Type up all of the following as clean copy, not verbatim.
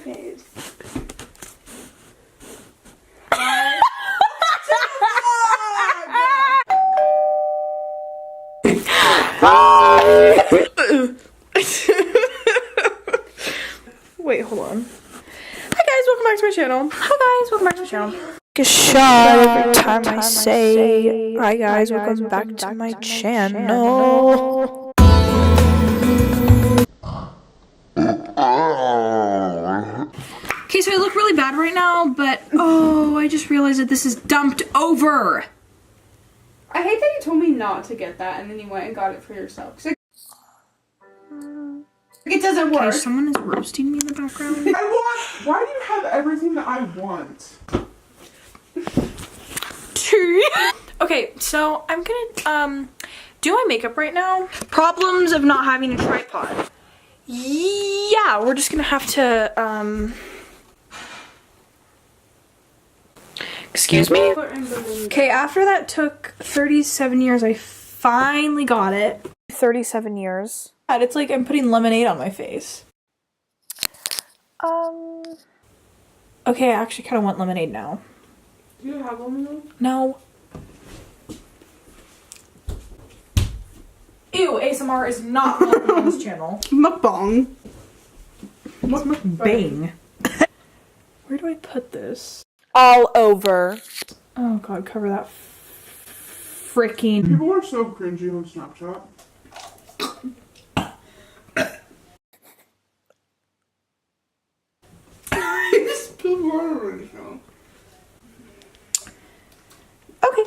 face. Wait, hold on. Hi guys, welcome back to my channel. Hi guys, welcome back to my channel. Take a shot every time I say hi guys, welcome back to my channel. Okay, so I look really bad right now, but oh, I just realized that this is dumped over. I hate that you told me not to get that and then you went and got it for yourself. It doesn't work. Okay, someone is roasting me in the background. Why do you have everything that I want? Okay, so I'm gonna do my makeup right now. Problems of not having a tripod. Yeah, we're just gonna have to excuse me. Okay, after that took 37 years, I finally got it. 37 years. It's like I'm putting lemonade on my face. Okay, I actually kind of want lemonade now. Do you have lemonade? No. Ew, ASMR is not welcome on this channel. Mukbang. What's mukbang? Where do I put this? All over. Oh god, cover that freaking. People are so cringy on Snapchat. You just spilled water on yourself. Okay.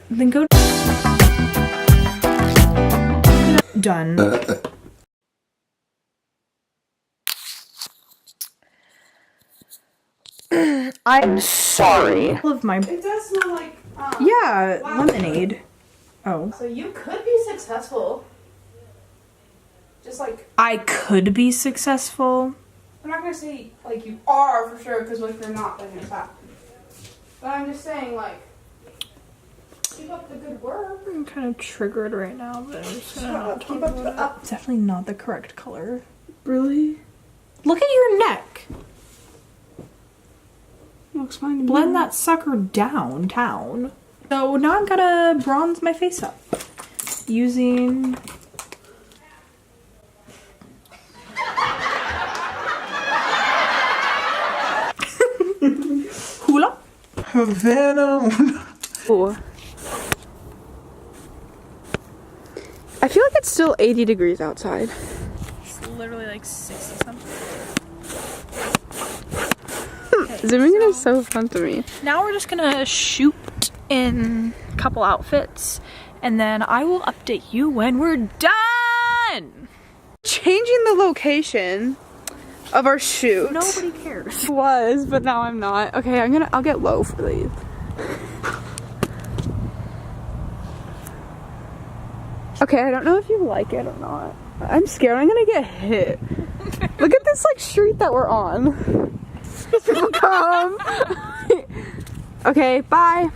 Then go. Done. I'm sorry. Of my. It does smell like Yeah, lemonade. Oh. So you could be successful. Just like I could be successful. I'm not gonna say like you are for sure, because if you're not, then it's happening. But I'm just saying like keep up the good work. I'm kind of triggered right now, but I'm just gonna not talk Keep up about it. It's definitely not the correct color. Really? Look at your neck. Looks fine to me. Blend that sucker downtown. So now I'm gonna bronze my face up using Hula. Havana. Ooh. I feel like it's still 80 degrees outside. It's literally like 60 something. Zooming in is so fun to me. Now we're just gonna shoot in a couple outfits and then I will update you when we're done. Changing the location of our shoot. Nobody cares. Was, but now I'm not. Okay, I'll get low for these. Okay, I don't know if you like it or not. I'm scared I'm gonna get hit. Look at this like street that we're on. People come. Okay, bye.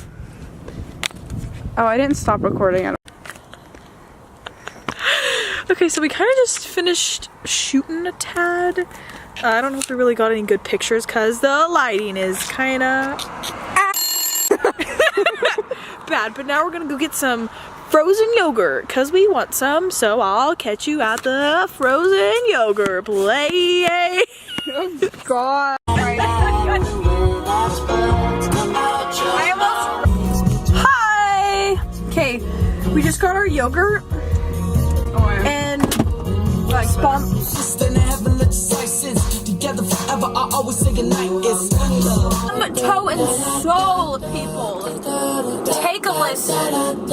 Oh, I didn't stop recording. Okay, so we kind of just finished shooting a tad. I don't know if we really got any good pictures because the lighting is kind of bad. But now we're gonna go get some frozen yogurt because we want some. So I'll catch you at the frozen yogurt place. Oh God. Hi! Okay, we just got our yogurt and toe and soul, people. Take a listen.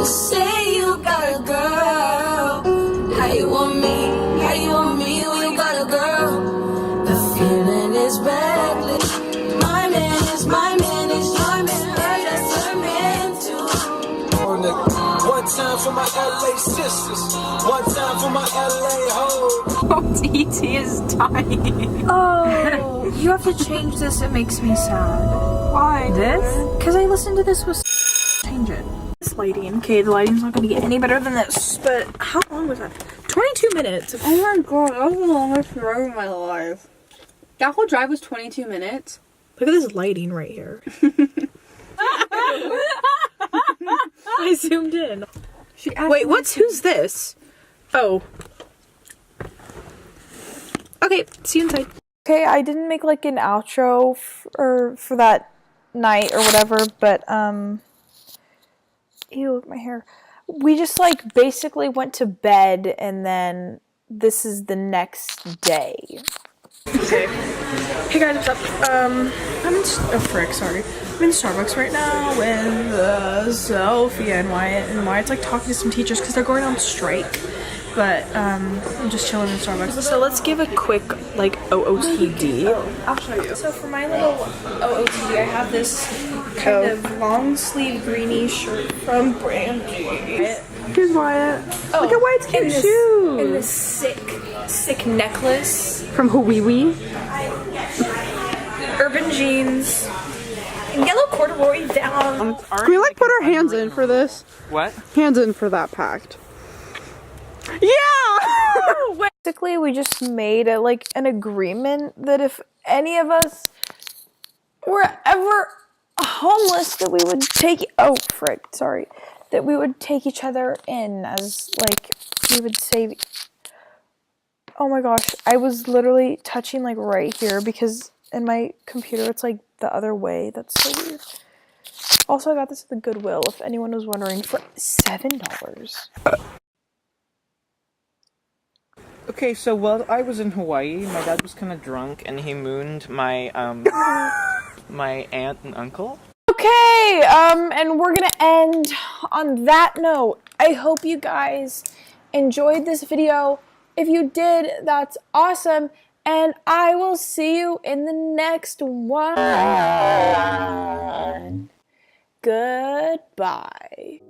Say you got a girl. How you want me? How you want me when you got a girl? The feeling is reckless. My man is your man. That's your man too. One time for my LA sisters. One time for my LA hoes. TT is dying. Oh, you have to change this. It makes me sad. Why? This? Because I listened to this with. Change it. This lighting. Okay, the lighting's not going to get any better than this. But how long was that? 22 minutes. Oh my god, that was the longest drive of my life. That whole drive was 22 minutes. Look at this lighting right here. I zoomed in. Wait, who's this? Oh. Okay, see you inside. Okay, I didn't make like an outro for that night or whatever, but ew, look at my hair. We just like basically went to bed and then this is the next day. Okay. Hey guys, what's up? I'm in I'm in Starbucks right now with Sophia and Wyatt. And Wyatt's like talking to some teachers because they're going on strike. But I'm just chilling in Starbucks. So let's give a quick like OOTD. Oh, I'll show you. So for my little OOTD, I have this kind of long sleeve greeny shirt from Brandy. Here's Wyatt. Oh, look at Wyatt's cute shoes. And this sick necklace. From Hawiwi. Urban jeans. And yellow corduroy down. Can we like put our hands in for this? What? Hands in for that pact. Yeah! Basically, we just made an agreement that if any of us were ever homeless, that we would take. Oh, frick! Sorry, that we would take each other in as we would save. Oh my gosh, I was literally touching like right here because in my computer it's like the other way. That's so weird. Also, I got this at the Goodwill. If anyone was wondering, for $7. Okay, so while I was in Hawaii, my dad was kind of drunk and he mooned my my aunt and uncle. Okay, and we're gonna end on that note. I hope you guys enjoyed this video. If you did, that's awesome. And I will see you in the next one. Goodbye.